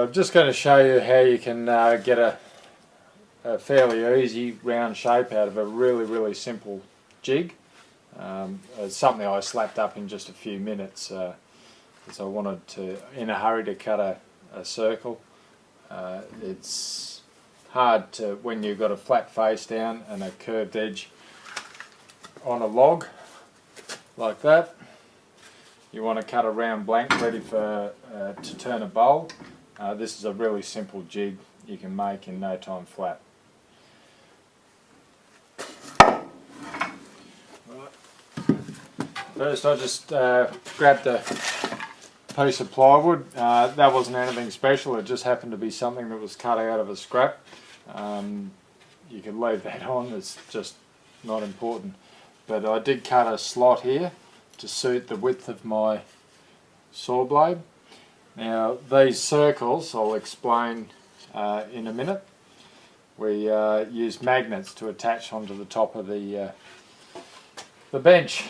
I'm just going to show you how you can get a fairly easy round shape out of a really simple jig. It's something I slapped up in just a few minutes because I wanted to, in a hurry, to cut a circle. It's hard to, when you've got a flat face down and a curved edge on a log like that. You want to cut a round blank ready for to turn a bowl. This is a really simple jig you can make in no time flat. First I just grabbed a piece of plywood. That wasn't anything special, it just happened to be something that was cut out of a scrap. You can leave that on, it's just not important. But I did cut a slot here to suit the width of my saw blade. Now these circles I'll explain in a minute. We use magnets to attach onto the top of the bench.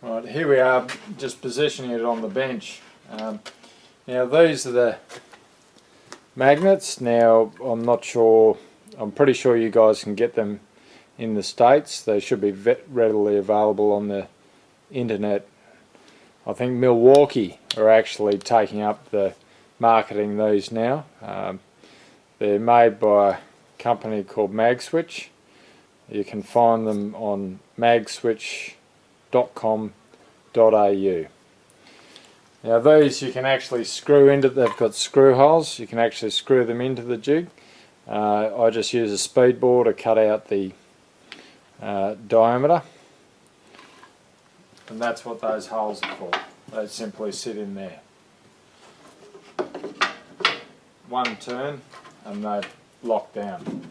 Right, here we are, just positioning it on the bench. Now these are the magnets. Now I'm pretty sure you guys can get them in the States. They should be readily available on the internet. I think Milwaukee are actually taking up the marketing these now. They're made by a company called MagSwitch. You can find them on magswitch.com.au. Now these you can actually screw into, they've got screw holes, you can actually screw them into the jig. I just use a speed bore to cut out the diameter, and that's what those holes are for. They simply sit in there. One turn and they've locked down.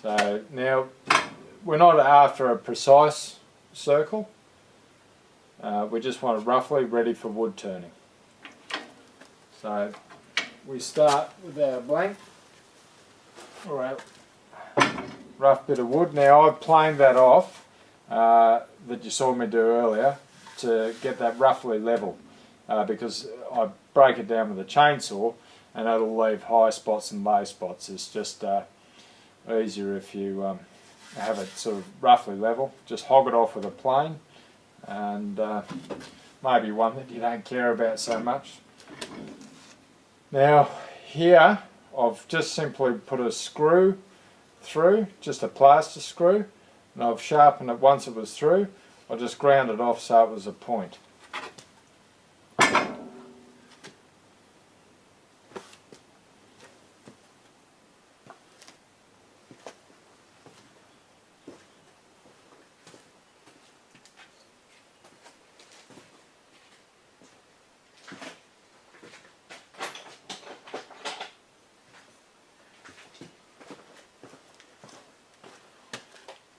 So now we're not after a precise circle. We just want it roughly ready for wood turning. So we start with our blank, or our rough bit of wood. Now I've planed that off that you saw me do earlier to get that roughly level, because I break it down with a chainsaw and it'll leave high spots and low spots. It's just easier if you have it sort of roughly level. Just hog it off with a plane, and maybe one that you don't care about so much. Now here I've just simply put a screw through, just a plaster screw, and I've sharpened it once it was through. I just ground it off so it was a point.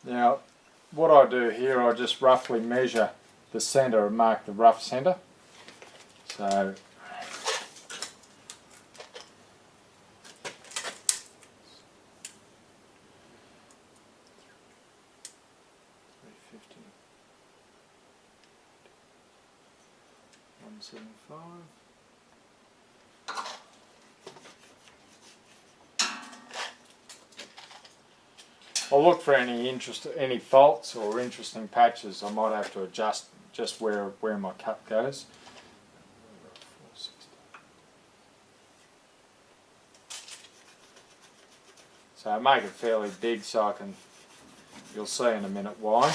Now what I do here, I just roughly measure the centre and mark the rough centre. So I'll look for any faults or interesting patches. I might have to adjust just where my cut goes. So I make it fairly big so you'll see in a minute why.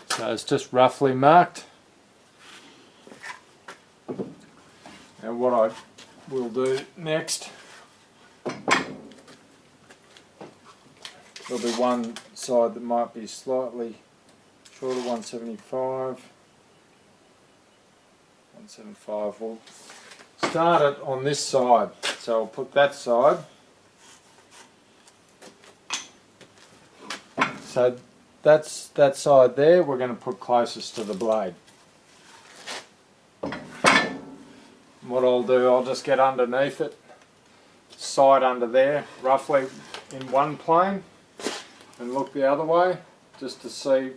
So it's just roughly marked. And what I will do next, there'll be one side that might be slightly shorter, 175. 175. We'll start it on this side. So I'll put that side. So that's that side there we're going to put closest to the blade. What I'll do, I'll just get underneath it side under there roughly in one plane and look the other way just to see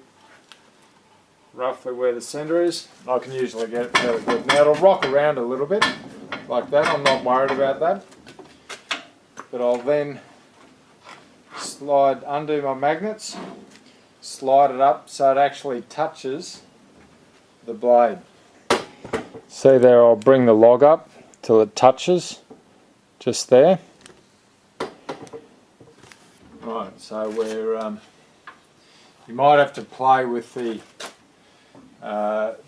roughly where the centre is. I can usually get it fairly good. Now it'll rock around a little bit like that, I'm not worried about that. But I'll then undo my magnets, slide it up so it actually touches the blade. See there, I'll bring the log up till it touches just there. Right, so you might have to play with the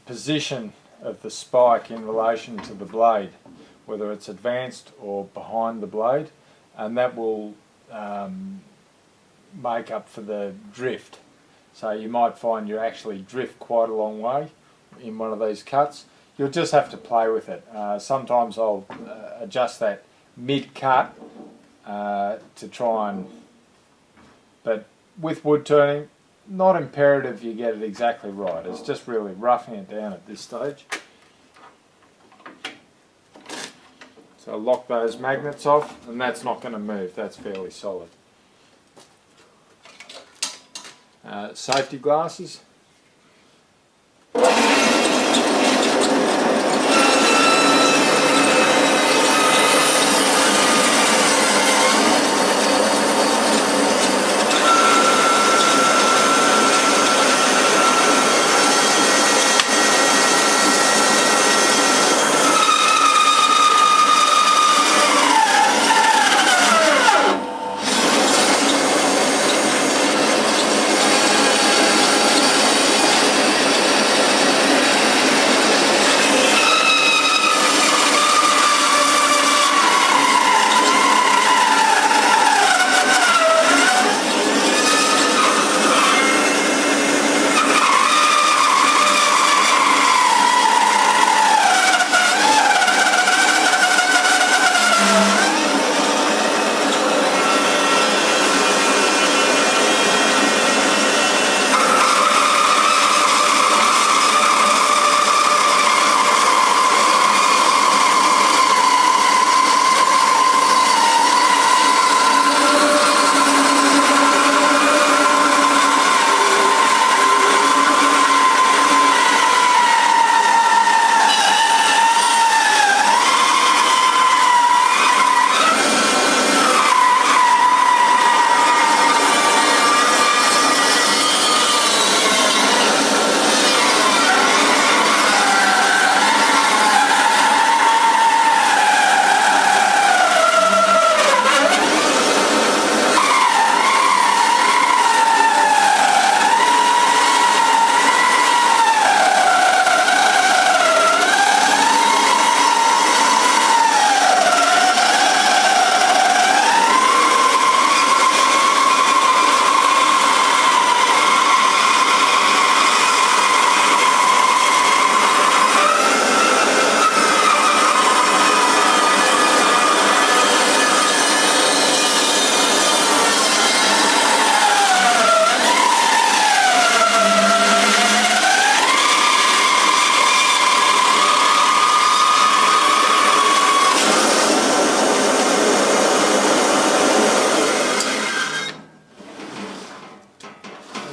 position of the spike in relation to the blade, whether it's advanced or behind the blade, and that will make up for the drift. So you might find you actually drift quite a long way in one of these cuts. You'll just have to play with it. Sometimes I'll adjust that mid-cut to try and... But with wood turning, not imperative you get it exactly right. It's just really roughing it down at this stage. So lock those magnets off, and that's not going to move. That's fairly solid. Safety glasses.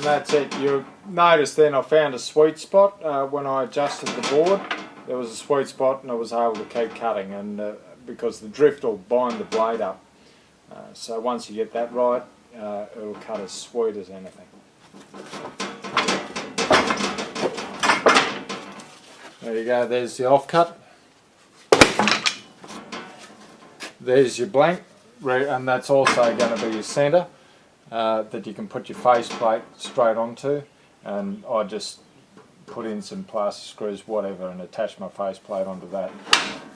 That's it. You notice then I found a sweet spot when I adjusted the board. There was a sweet spot and I was able to keep cutting, and because the drift will bind the blade up. So once you get that right, it'll cut as sweet as anything. There you go, there's the offcut. There's your blank, and that's also going to be your centre. That you can put your faceplate straight onto, and I just put in some plastic screws, whatever, and attach my faceplate onto that.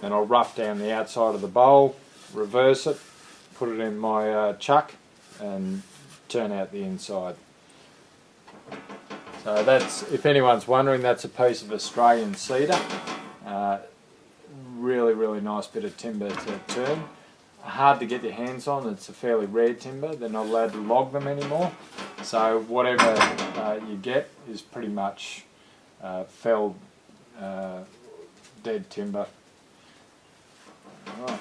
Then I'll rough down the outside of the bowl, reverse it, put it in my chuck, and turn out the inside. So that's, if anyone's wondering, that's a piece of Australian cedar. Really nice bit of timber to turn. Hard to get your hands on, it's a fairly rare timber. They're not allowed to log them anymore, so whatever you get is pretty much felled dead timber. Right.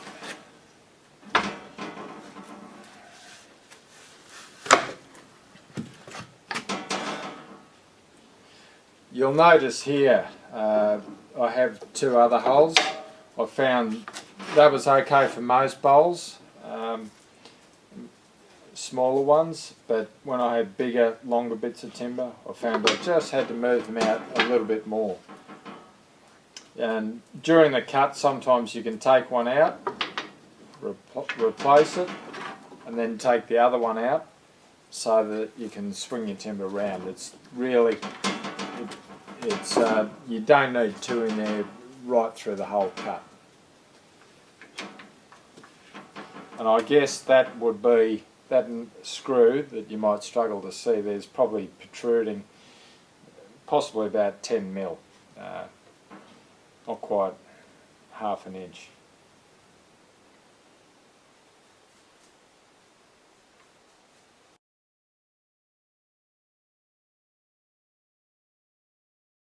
You'll notice here I have two other holes. I found that was okay for most bowls, smaller ones, but when I had bigger, longer bits of timber, I found I just had to move them out a little bit more. And during the cut, sometimes you can take one out, replace it, and then take the other one out so that you can swing your timber around. It's really, you don't need two in there right through the whole cut. And I guess that would be that screw that you might struggle to see. There's probably protruding possibly about 10 mil, not quite half an inch.